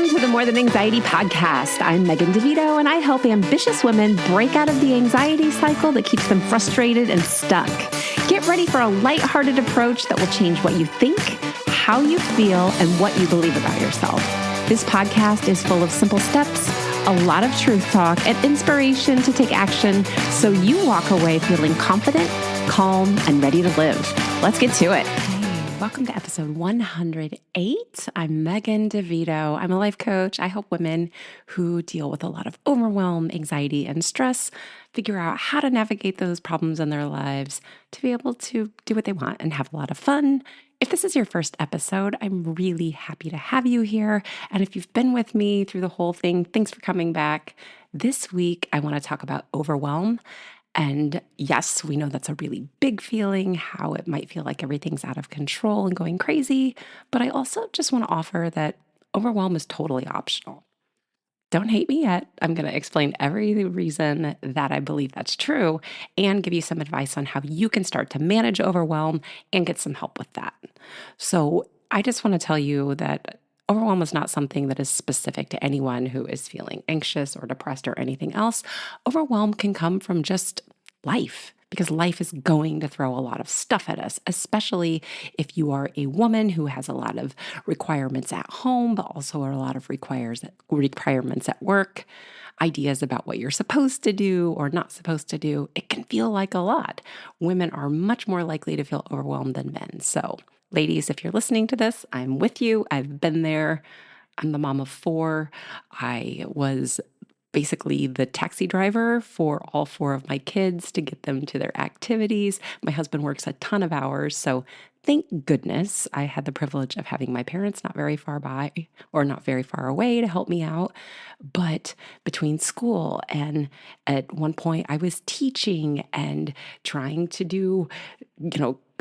Welcome to the More Than Anxiety podcast. I'm Megan Devito, and I help ambitious women break out of the anxiety cycle that keeps them frustrated and stuck. Get ready for a lighthearted approach that will change what you think, how you feel, and what you believe about yourself. This podcast is full of simple steps, a lot of truth talk, and inspiration to take action so you walk away feeling confident, calm, and ready to live. Let's get to it. Welcome to episode 108. I'm Megan Devito. I'm a life coach. I help women who deal with a lot of overwhelm, anxiety, and stress figure out how to navigate those problems in their lives to be able to do what they want and have a lot of fun. If this is your first episode, I'm really happy to have you here. And if you've been with me through the whole thing, thanks for coming back. This week, I want to talk about overwhelm. And yes, we know that's a really big feeling, how it might feel like everything's out of control and going crazy. But I also just want to offer that overwhelm is totally optional. Don't hate me yet. I'm going to explain every reason that I believe that's true and give you some advice on how you can start to manage overwhelm and get some help with that. So I just want to tell you that overwhelm is not something that is specific to anyone who is feeling anxious or depressed or anything else. Overwhelm can come from just life, because life is going to throw a lot of stuff at us, especially if you are a woman who has a lot of requirements at home, but also a lot of requirements at work, ideas about what you're supposed to do or not supposed to do. It can feel like a lot. Women are much more likely to feel overwhelmed than men. So ladies, if you're listening to this, I'm with you. I've been there. I'm the mom of 4. I was basically the taxi driver for all 4 of my kids to get them to their activities. My husband works a ton of hours, so thank goodness I had the privilege of having my parents not very far by or not very far away to help me out. But between school and at one point I was teaching and trying to do,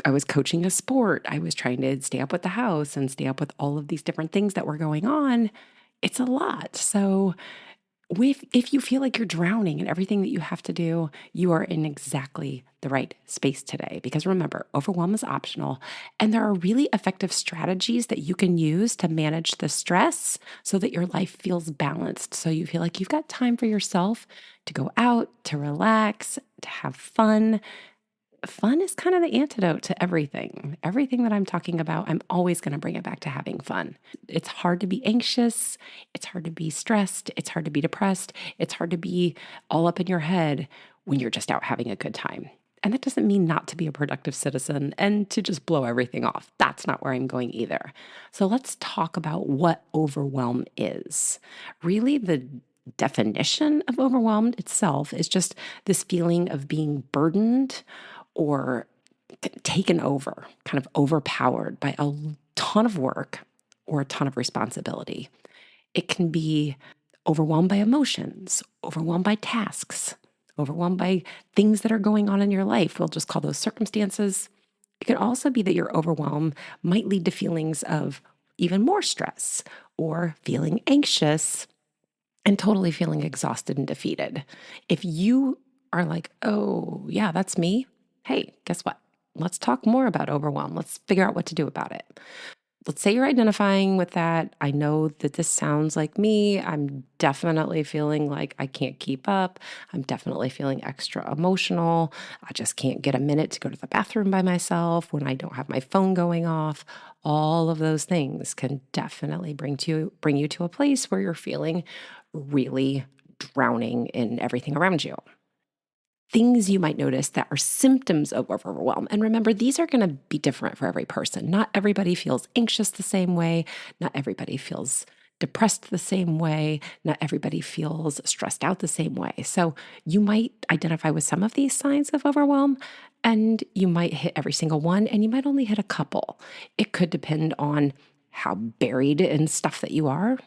I was coaching a sport. I was trying to stay up with the house and stay up with all of these different things that were going on. It's a lot. So if you feel like you're drowning in everything that you have to do, you are in exactly the right space today. Because remember, overwhelm is optional, and there are really effective strategies that you can use to manage the stress so that your life feels balanced. So you feel like you've got time for yourself to go out, to relax, to have fun. Fun is kind of the antidote to everything. Everything that I'm talking about, I'm always going to bring it back to having fun. It's hard to be anxious. It's hard to be stressed. It's hard to be depressed. It's hard to be all up in your head when you're just out having a good time. And that doesn't mean not to be a productive citizen and to just blow everything off. That's not where I'm going either. So let's talk about what overwhelm is. Really, the definition of overwhelmed itself is just this feeling of being burdened or taken over, kind of overpowered by a ton of work or a ton of responsibility. It can be overwhelmed by emotions, overwhelmed by tasks, overwhelmed by things that are going on in your life. We'll just call those circumstances. It could also be that your overwhelm might lead to feelings of even more stress or feeling anxious and totally feeling exhausted and defeated. If you are like, oh, yeah, that's me. Hey, guess what? Let's talk more about overwhelm. Let's figure out what to do about it. Let's say you're identifying with that. I know that this sounds like me. I'm definitely feeling like I can't keep up. I'm definitely feeling extra emotional. I just can't get a minute to go to the bathroom by myself when I don't have my phone going off. All of those things can definitely bring you to a place where you're feeling really drowning in everything around you. Things you might notice that are symptoms of overwhelm. And remember, these are going to be different for every person. Not everybody feels anxious the same way. Not everybody feels depressed the same way. Not everybody feels stressed out the same way. So you might identify with some of these signs of overwhelm, and you might hit every single one, and you might only hit a couple. It could depend on how buried in stuff that you are.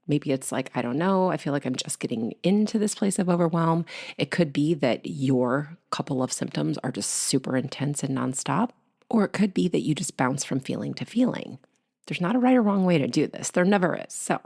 Maybe it's like, I don't know, I feel like I'm just getting into this place of overwhelm. It could be that your couple of symptoms are just super intense and nonstop, or it could be that you just bounce from feeling to feeling. There's not a right or wrong way to do this. There never is. So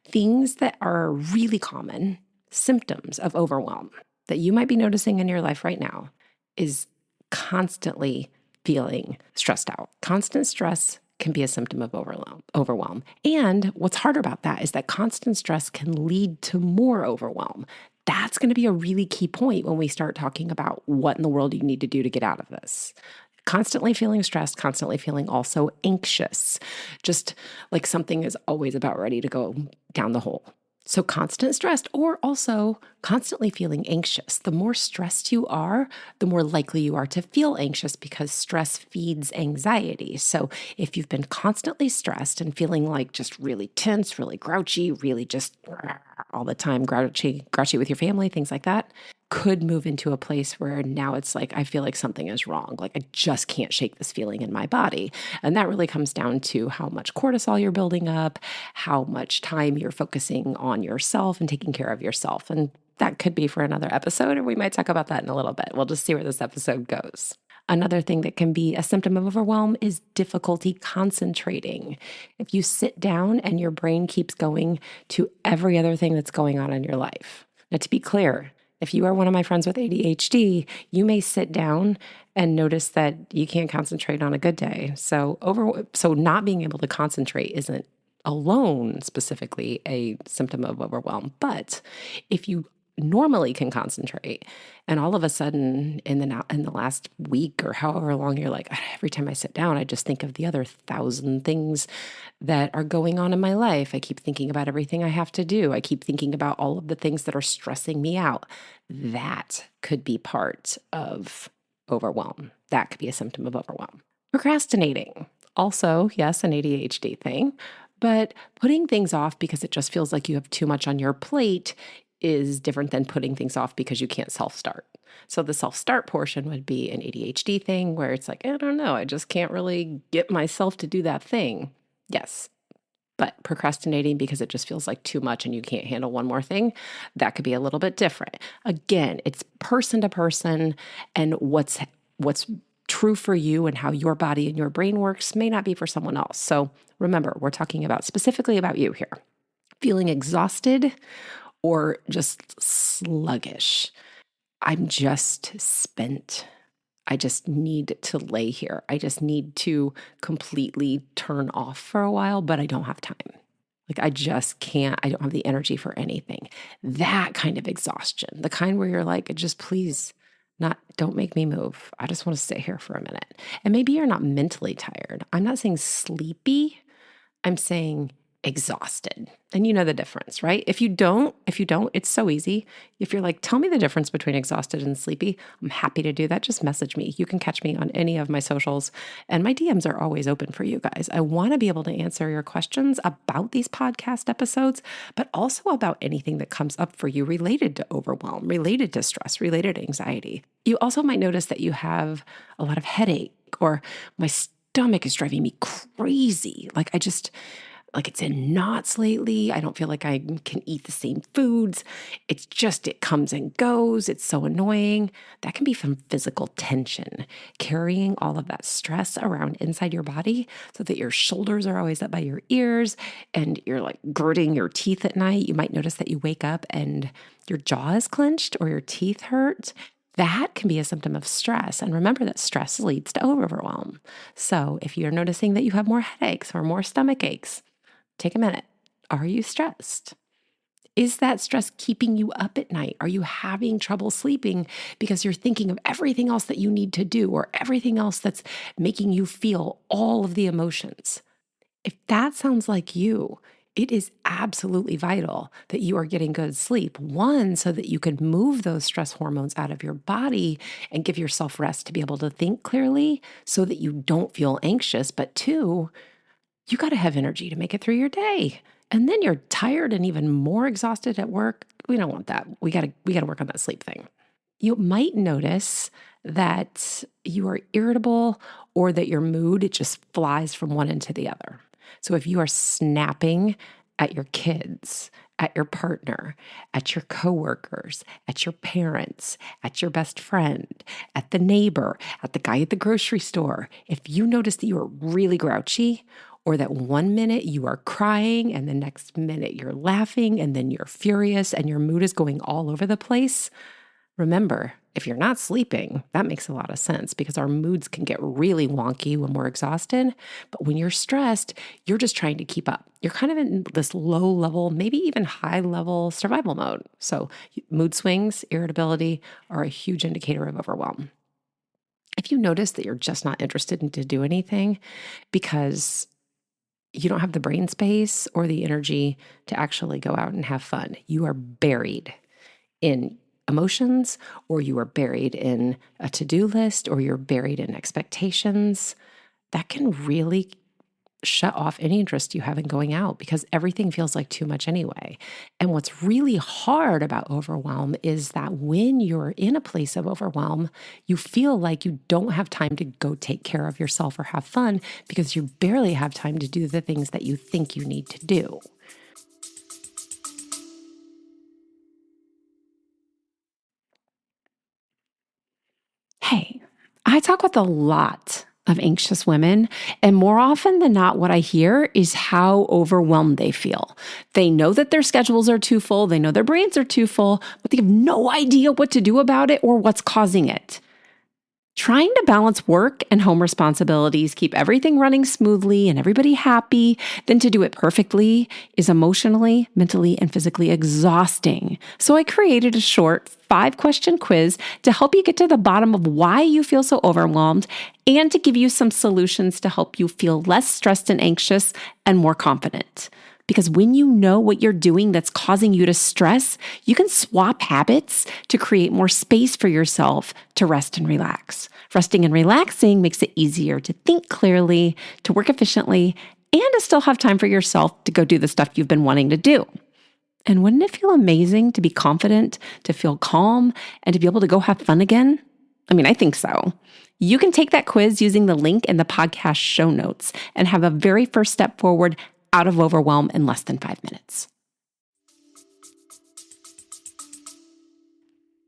things that are really common symptoms of overwhelm that you might be noticing in your life right now is constantly feeling stressed out. Constant stress can be a symptom of overwhelm. And what's harder about that is that constant stress can lead to more overwhelm. That's going to be a really key point when we start talking about what in the world you need to do to get out of this. Constantly feeling stressed, constantly feeling also anxious, just like something is always about ready to go down the hole. So constant stress, or also constantly feeling anxious. The more stressed you are, the more likely you are to feel anxious because stress feeds anxiety. So if you've been constantly stressed and feeling like just really tense, really grouchy, really just all the time, grouchy with your family, things like that, could move into a place where now it's like, I feel like something is wrong. Like I just can't shake this feeling in my body. And that really comes down to how much cortisol you're building up, how much time you're focusing on yourself and taking care of yourself. And that could be for another episode, or we might talk about that in a little bit. We'll just see where this episode goes. Another thing that can be a symptom of overwhelm is difficulty concentrating. If you sit down and your brain keeps going to every other thing that's going on in your life. Now, to be clear, if you are one of my friends with ADHD, you may sit down and notice that you can't concentrate on a good day. So not being able to concentrate isn't alone specifically a symptom of overwhelm. But if you normally can concentrate and all of a sudden in the last week or however long you're like, every time I sit down, I just think of the other 1,000 things that are going on in my life. I keep thinking about everything I have to do. I keep thinking about all of the things that are stressing me out. That could be part of overwhelm. That could be a symptom of overwhelm. Procrastinating. Also, yes, an ADHD thing, but putting things off because it just feels like you have too much on your plate is different than putting things off because you can't self-start. So the self-start portion would be an ADHD thing where it's like, I don't know, I just can't really get myself to do that thing. Yes. But procrastinating because it just feels like too much and you can't handle one more thing, that could be a little bit different. Again, it's person to person, and what's true for you and how your body and your brain works may not be for someone else. So remember, we're talking about specifically about you here. Feeling exhausted or just sluggish. I'm just spent. I just need to lay here. I just need to completely turn off for a while, but I don't have time. Like I just can't, I don't have the energy for anything. That kind of exhaustion, the kind where you're like, just please don't make me move. I just want to sit here for a minute. And maybe you're not mentally tired. I'm not saying sleepy. I'm saying exhausted. And you know the difference, right? If you don't, it's so easy. If you're like, tell me the difference between exhausted and sleepy, I'm happy to do that. Just message me. You can catch me on any of my socials, and my DMs are always open for you guys. I want to be able to answer your questions about these podcast episodes, but also about anything that comes up for you related to overwhelm, related to stress, related to anxiety. You also might notice that you have a lot of headache, or my stomach is driving me crazy. Like it's in knots lately. I don't feel like I can eat the same foods. It's just, it comes and goes. It's so annoying. That can be from physical tension, carrying all of that stress around inside your body so that your shoulders are always up by your ears and you're like gritting your teeth at night. You might notice that you wake up and your jaw is clenched or your teeth hurt. That can be a symptom of stress. And remember that stress leads to overwhelm. So if you're noticing that you have more headaches or more stomach aches, take a minute. Are you stressed? Is that stress keeping you up at night? Are you having trouble sleeping because you're thinking of everything else that you need to do or everything else that's making you feel all of the emotions? If that sounds like you, it is absolutely vital that you are getting good sleep. One, so that you can move those stress hormones out of your body and give yourself rest to be able to think clearly so that you don't feel anxious. But two, you got to have energy to make it through your day. And then you're tired and even more exhausted at work. We don't want that. We got to work on that sleep thing. You might notice that you are irritable or that your mood, it just flies from one end to the other. So if you are snapping at your kids, at your partner, at your coworkers, at your parents, at your best friend, at the neighbor, at the guy at the grocery store, if you notice that you are really grouchy, or that one minute you are crying and the next minute you're laughing and then you're furious and your mood is going all over the place, remember, if you're not sleeping, that makes a lot of sense because our moods can get really wonky when we're exhausted. But when you're stressed, you're just trying to keep up. You're kind of in this low level, maybe even high level survival mode. So mood swings, irritability are a huge indicator of overwhelm. If you notice that you're just not interested in to do anything because you don't have the brain space or the energy to actually go out and have fun, you are buried in emotions, or you are buried in a to-do list, or you're buried in expectations, that can really shut off any interest you have in going out because everything feels like too much anyway. And what's really hard about overwhelm is that when you're in a place of overwhelm, you feel like you don't have time to go take care of yourself or have fun because you barely have time to do the things that you think you need to do. Hey, I talk with a lot of anxious women, and more often than not, what I hear is how overwhelmed they feel. They know that their schedules are too full, they know their brains are too full, but they have no idea what to do about it or what's causing it. Trying to balance work and home responsibilities, keep everything running smoothly and everybody happy, then to do it perfectly is emotionally, mentally, and physically exhausting. So I created a short 5-question quiz to help you get to the bottom of why you feel so overwhelmed and to give you some solutions to help you feel less stressed and anxious and more confident. Because when you know what you're doing that's causing you to stress, you can swap habits to create more space for yourself to rest and relax. Resting and relaxing makes it easier to think clearly, to work efficiently, and to still have time for yourself to go do the stuff you've been wanting to do. And wouldn't it feel amazing to be confident, to feel calm, and to be able to go have fun again? I mean, I think so. You can take that quiz using the link in the podcast show notes and have a very first step forward out of overwhelm in less than 5 minutes.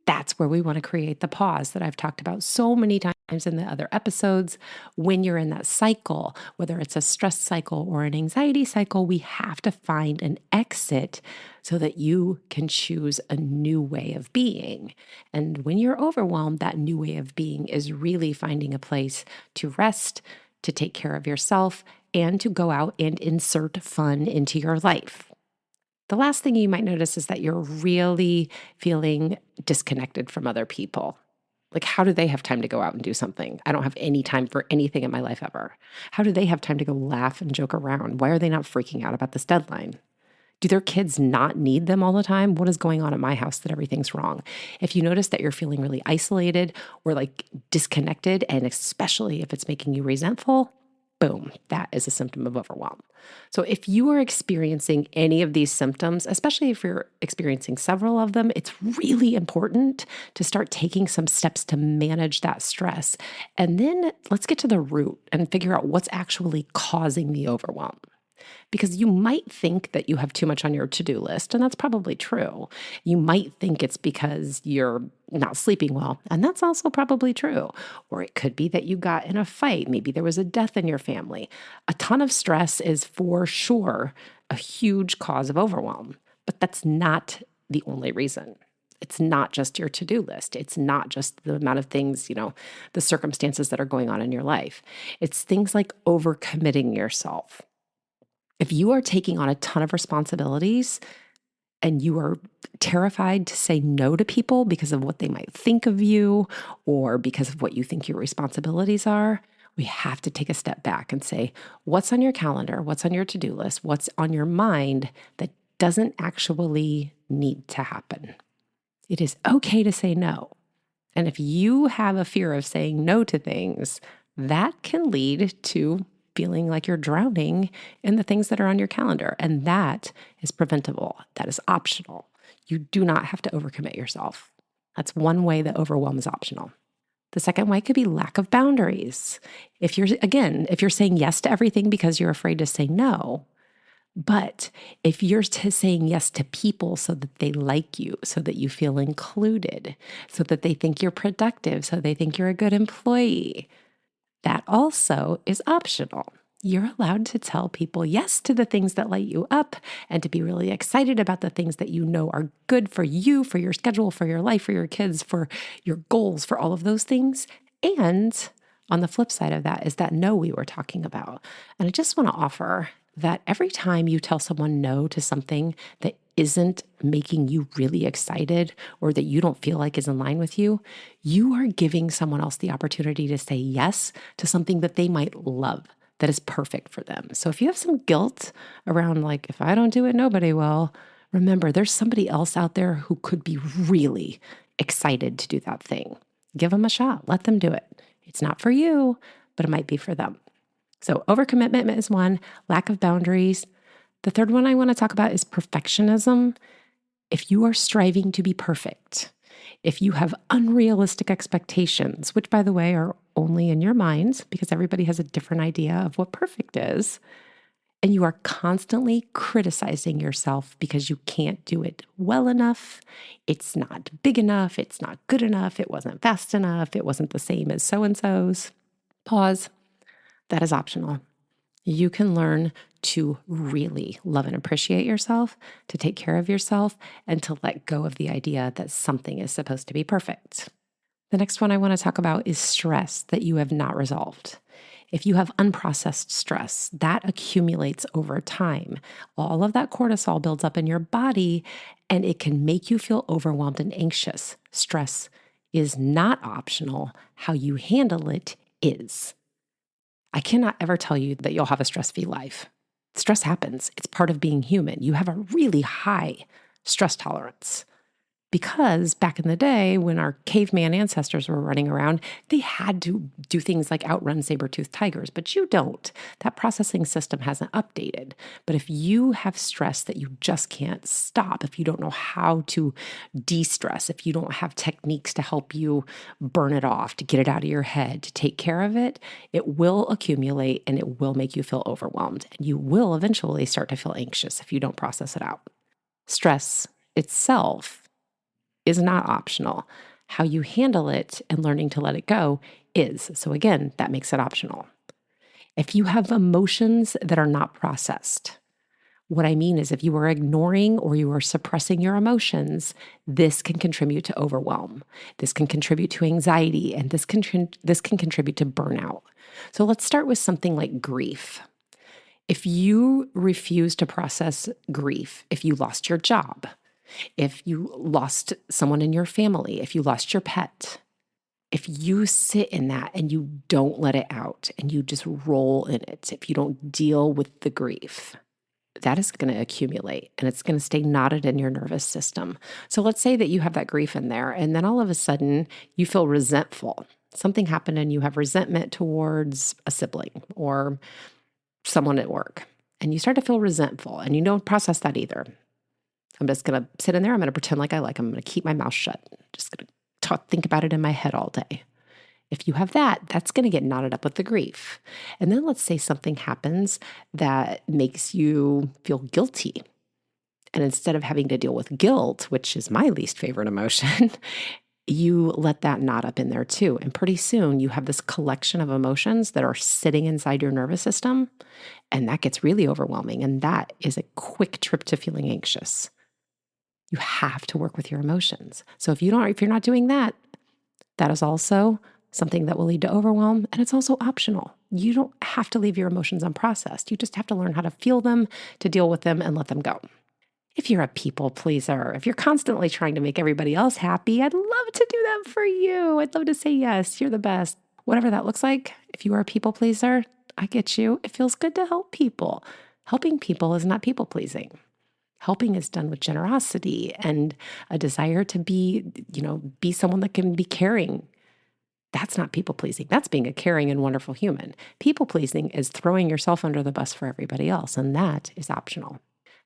That's where we want to create the pause that I've talked about so many times in the other episodes. When you're in that cycle, whether it's a stress cycle or an anxiety cycle, we have to find an exit so that you can choose a new way of being. And when you're overwhelmed, that new way of being is really finding a place to rest, to take care of yourself, and to go out and insert fun into your life. The last thing you might notice is that you're really feeling disconnected from other people. Like, how do they have time to go out and do something? I don't have any time for anything in my life ever. How do they have time to go laugh and joke around? Why are they not freaking out about this deadline? Do their kids not need them all the time? What is going on at my house that everything's wrong? If you notice that you're feeling really isolated or like disconnected, and especially if it's making you resentful, boom, that is a symptom of overwhelm. So if you are experiencing any of these symptoms, especially if you're experiencing several of them, it's really important to start taking some steps to manage that stress. And then let's get to the root and figure out what's actually causing the overwhelm. Because you might think that you have too much on your to-do list, and that's probably true. You might think it's because you're not sleeping well, and that's also probably true. Or it could be that you got in a fight. Maybe there was a death in your family. A ton of stress is for sure a huge cause of overwhelm, but that's not the only reason. It's not just your to-do list. It's not just the amount of things, the circumstances that are going on in your life. It's things like overcommitting yourself. If you are taking on a ton of responsibilities and you are terrified to say no to people because of what they might think of you or because of what you think your responsibilities are, we have to take a step back and say, what's on your calendar? What's on your to-do list? What's on your mind that doesn't actually need to happen? It is okay to say no. And if you have a fear of saying no to things, that can lead to feeling like you're drowning in the things that are on your calendar. And that is preventable. That is optional. You do not have to overcommit yourself. That's one way that overwhelm is optional. The second way could be lack of boundaries. If you're saying yes to everything because you're afraid to say no, but if you're saying yes to people so that they like you, so that you feel included, so that they think you're productive, so they think you're a good employee, that also is optional. You're allowed to tell people yes to the things that light you up and to be really excited about the things that you know are good for you, for your schedule, for your life, for your kids, for your goals, for all of those things. And on the flip side of that is that no we were talking about. And I just want to offer that every time you tell someone no to something that isn't making you really excited or that you don't feel like is in line with you, you are giving someone else the opportunity to say yes to something that they might love, that is perfect for them. So if you have some guilt around, like, if I don't do it, nobody will, remember there's somebody else out there who could be really excited to do that thing. Give them a shot. Let them do it. It's not for you, but it might be for them. So overcommitment is one, lack of boundaries. The third one I want to talk about is perfectionism. If you are striving to be perfect, if you have unrealistic expectations, which, by the way, are only in your minds because everybody has a different idea of what perfect is, and you are constantly criticizing yourself because you can't do it well enough, it's not big enough, it's not good enough, it wasn't fast enough, it wasn't the same as so-and-so's, pause. That is optional. You can learn to really love and appreciate yourself, to take care of yourself, and to let go of the idea that something is supposed to be perfect. The next one I want to talk about is stress that you have not resolved. If you have unprocessed stress, that accumulates over time. All of that cortisol builds up in your body, and it can make you feel overwhelmed and anxious. Stress is not optional. How you handle it is. I cannot ever tell you that you'll have a stress-free life. Stress happens. It's part of being human. You have a really high stress tolerance because back in the day when our caveman ancestors were running around, they had to do things like outrun saber-toothed tigers, but you don't. That processing system hasn't updated. But if you have stress that you just can't stop, if you don't know how to de-stress, if you don't have techniques to help you burn it off, to get it out of your head, to take care of it, it will accumulate and it will make you feel overwhelmed. And you will eventually start to feel anxious if you don't process it out. Stress itself is not optional. How you handle it and learning to let it go is. So again, that makes it optional. If you have emotions that are not processed, what I mean is if you are ignoring or you are suppressing your emotions, this can contribute to overwhelm. This can contribute to anxiety, and this can contribute to burnout. So let's start with something like grief. If you refuse to process grief, if you lost your job, if you lost someone in your family, if you lost your pet, if you sit in that and you don't let it out and you just roll in it, if you don't deal with the grief, that is going to accumulate and it's going to stay knotted in your nervous system. So let's say that you have that grief in there and then all of a sudden you feel resentful. Something happened and you have resentment towards a sibling or someone at work, and you start to feel resentful and you don't process that either. I'm just going to sit in there. I'm going to pretend like I like them. I'm going to keep my mouth shut. I'm just going to think about it in my head all day. If you have that, that's going to get knotted up with the grief. And then let's say something happens that makes you feel guilty. And instead of having to deal with guilt, which is my least favorite emotion, you let that knot up in there too. And pretty soon you have this collection of emotions that are sitting inside your nervous system. And that gets really overwhelming. And that is a quick trip to feeling anxious. You have to work with your emotions. So if you're not doing that, that is also something that will lead to overwhelm, and it's also optional. You don't have to leave your emotions unprocessed. You just have to learn how to feel them, to deal with them, and let them go. If you're a people pleaser, if you're constantly trying to make everybody else happy, I'd love to do that for you. I'd love to say, yes, you're the best. Whatever that looks like, if you are a people pleaser, I get you. It feels good to help people. Helping people is not people pleasing. Helping is done with generosity and a desire to be someone that can be caring. That's not people pleasing. That's being a caring and wonderful human. People pleasing is throwing yourself under the bus for everybody else, and that is optional.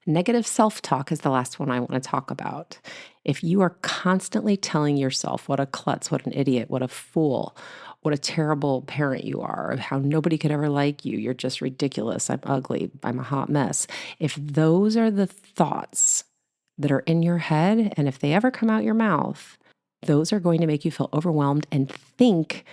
Negative self-talk is the last one I want to talk about. If you are constantly telling yourself what a klutz, what an idiot, what a fool, what a terrible parent you are, how nobody could ever like you, you're just ridiculous, I'm ugly, I'm a hot mess. If those are the thoughts that are in your head, and if they ever come out your mouth, those are going to make you feel overwhelmed and think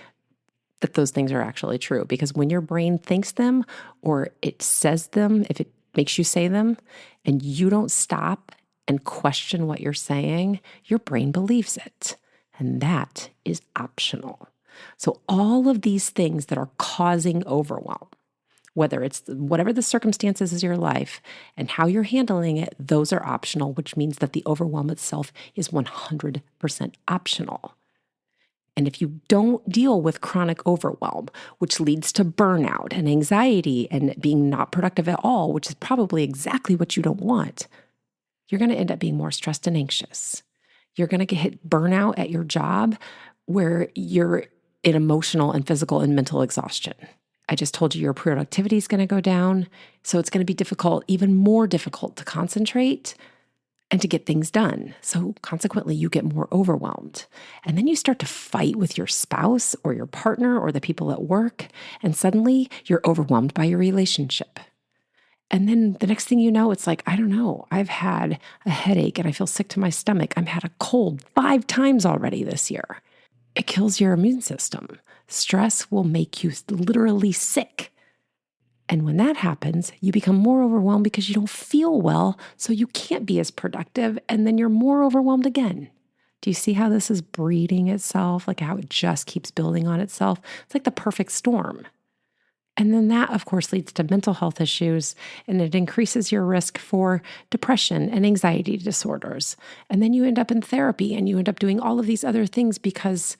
that those things are actually true. Because when your brain thinks them or it says them, if it makes you say them, and you don't stop and question what you're saying, your brain believes it. And that is optional. So all of these things that are causing overwhelm, whether it's whatever the circumstances is your life and how you're handling it, those are optional, which means that the overwhelm itself is 100% optional. And if you don't deal with chronic overwhelm, which leads to burnout and anxiety and being not productive at all, which is probably exactly what you don't want, you're going to end up being more stressed and anxious. You're going to hit burnout at your job where you're in emotional and physical and mental exhaustion. I just told you your productivity is going to go down. So it's going to be difficult, even more difficult to concentrate and to get things done. So consequently, you get more overwhelmed. And then you start to fight with your spouse or your partner or the people at work. And suddenly you're overwhelmed by your relationship. And then the next thing you know, it's like, I don't know, I've had a headache and I feel sick to my stomach. I've had a cold 5 times already this year. It kills your immune system. Stress will make you literally sick. And when that happens, you become more overwhelmed because you don't feel well, so you can't be as productive, and then you're more overwhelmed again. Do you see how this is breeding itself, like how it just keeps building on itself? It's like the perfect storm. And then that, of course, leads to mental health issues, and it increases your risk for depression and anxiety disorders. And then you end up in therapy, and you end up doing all of these other things because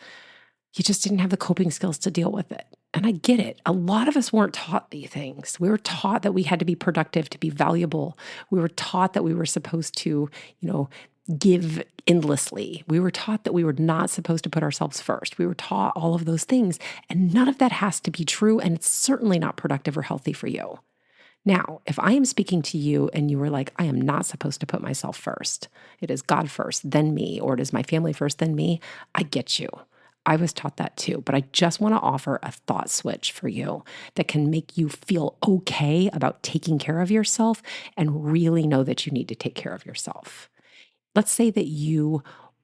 you just didn't have the coping skills to deal with it. And I get it. A lot of us weren't taught these things. We were taught that we had to be productive to be valuable. We were taught that we were supposed to, give endlessly. We were taught that we were not supposed to put ourselves first. We were taught all of those things. And none of that has to be true. And it's certainly not productive or healthy for you. Now, if I am speaking to you and you were like, I am not supposed to put myself first. It is God first, then me, or it is my family first, then me. I get you. I was taught that too, but I just want to offer a thought switch for you that can make you feel okay about taking care of yourself and really know that you need to take care of yourself. Let's say that you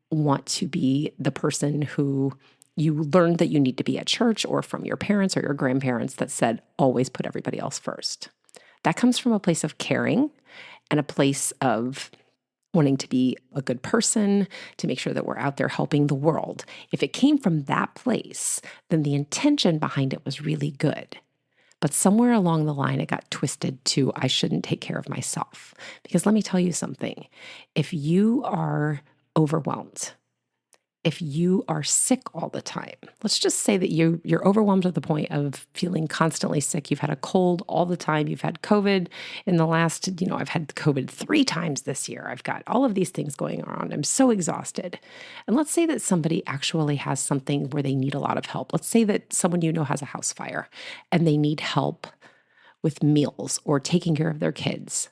want to be the person who you learned that you need to be at church or from your parents or your grandparents that said, always put everybody else first. That comes from a place of caring and a place of wanting to be a good person, to make sure that we're out there helping the world. If it came from that place, then the intention behind it was really good. But somewhere along the line, it got twisted to, I shouldn't take care of myself. Because let me tell you something. If you are overwhelmed, if you are sick all the time, let's just say that you're overwhelmed to the point of feeling constantly sick. You've had a cold all the time. You've had COVID in the last, I've had COVID 3 times this year. I've got all of these things going on. I'm so exhausted. And let's say that somebody actually has something where they need a lot of help. Let's say that someone has a house fire and they need help with meals or taking care of their kids.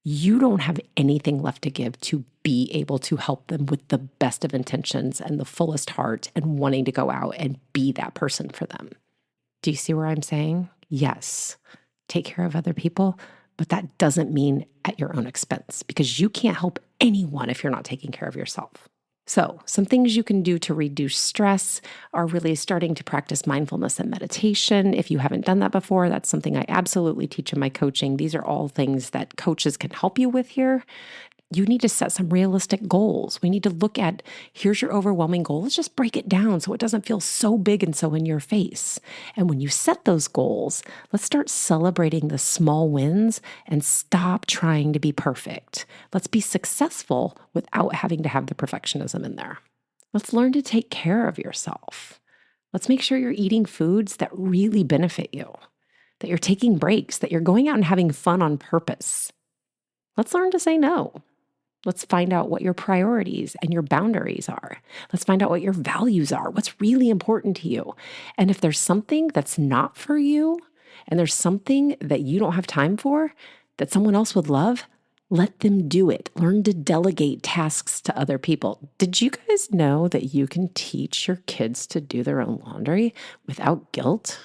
You don't have anything left to give to be able to help them with the best of intentions and the fullest heart and wanting to go out and be that person for them. Do you see where I'm saying? Yes, take care of other people, but that doesn't mean at your own expense because you can't help anyone if you're not taking care of yourself. So some things you can do to reduce stress are really starting to practice mindfulness and meditation. If you haven't done that before, that's something I absolutely teach in my coaching. These are all things that coaches can help you with here. You need to set some realistic goals. We need to look at, here's your overwhelming goal. Let's just break it down so it doesn't feel so big and so in your face. And when you set those goals, let's start celebrating the small wins and stop trying to be perfect. Let's be successful without having to have the perfectionism in there. Let's learn to take care of yourself. Let's make sure you're eating foods that really benefit you, that you're taking breaks, that you're going out and having fun on purpose. Let's learn to say no. Let's find out what your priorities and your boundaries are. Let's find out what your values are, what's really important to you. And if there's something that's not for you, and there's something that you don't have time for, that someone else would love, let them do it. Learn to delegate tasks to other people. Did you guys know that you can teach your kids to do their own laundry without guilt?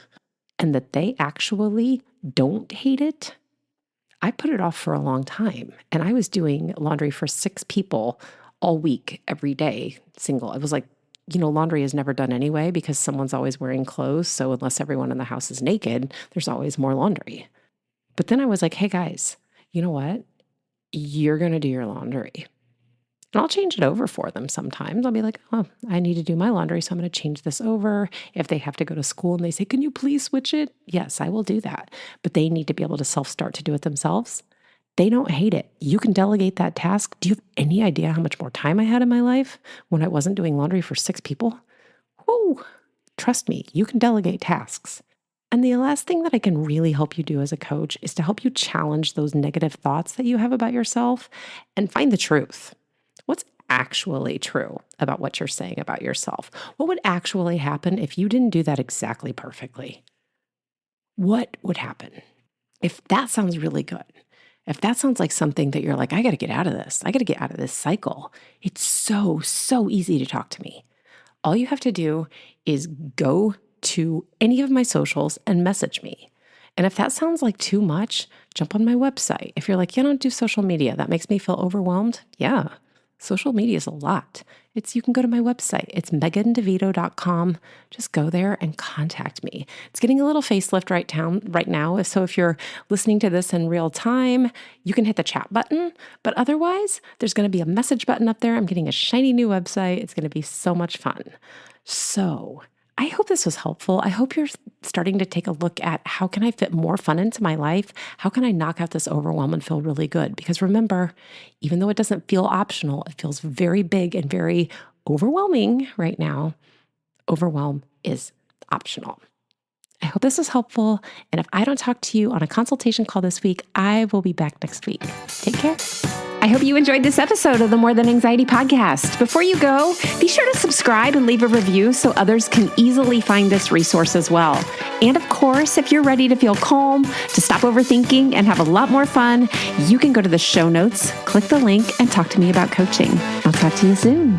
And that they actually don't hate it? I put it off for a long time, and I was doing laundry for 6 people all week, every day, single. It was like laundry is never done anyway because someone's always wearing clothes. So unless everyone in the house is naked, there's always more laundry. But then I was like, hey guys, you know what? You're going to do your laundry. And I'll change it over for them sometimes. I'll be like, oh, I need to do my laundry, so I'm going to change this over. If they have to go to school and they say, can you please switch it? Yes, I will do that. But they need to be able to self-start to do it themselves. They don't hate it. You can delegate that task. Do you have any idea how much more time I had in my life when I wasn't doing laundry for 6 people? Whoo! Trust me, you can delegate tasks. And the last thing that I can really help you do as a coach is to help you challenge those negative thoughts that you have about yourself and find the truth. What's actually true about what you're saying about yourself? What would actually happen if you didn't do that exactly perfectly? What would happen? If that sounds really good, if that sounds like something that you're like, I got to get out of this, I got to get out of this cycle, it's so easy to talk to me. All you have to do is go to any of my socials and message me. And if that sounds like too much, jump on my website. If you're like, you don't do social media, that makes me feel overwhelmed. Yeah. Social media is a lot. You can go to my website. It's megandevito.com. Just go there and contact me. It's getting a little facelift right now. So if you're listening to this in real time, you can hit the chat button. But otherwise, there's going to be a message button up there. I'm getting a shiny new website. It's going to be so much fun. So I hope this was helpful. I hope you're starting to take a look at how can I fit more fun into my life? How can I knock out this overwhelm and feel really good? Because remember, even though it doesn't feel optional, it feels very big and very overwhelming right now. Overwhelm is optional. I hope this is helpful. And if I don't talk to you on a consultation call this week, I will be back next week. Take care. I hope you enjoyed this episode of the More Than Anxiety podcast. Before you go, be sure to subscribe and leave a review so others can easily find this resource as well. And of course, if you're ready to feel calm, to stop overthinking and have a lot more fun, you can go to the show notes, click the link, and talk to me about coaching. I'll talk to you soon.